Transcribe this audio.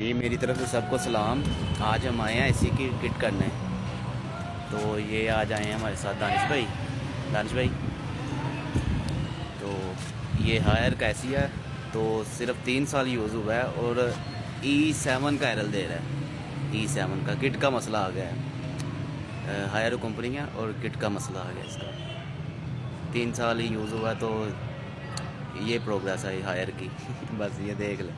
ये मेरी तरफ से सबको सलाम। आज हम आए हैं इसी की किट करने। तो ये आज आए हैं हमारे साथ दानिश भाई। तो ये हायर कैसी है, तो सिर्फ 3 साल यूज़ हुआ है और E7 का एरर दे रहा है। E7 का किट का मसला आ गया है। हायर कंपनी है और किट का मसला आ गया इसका। 3 साल ही यूज़ हुआ है तो ये प्रोग्रेस है हायर की बस ये देख लें।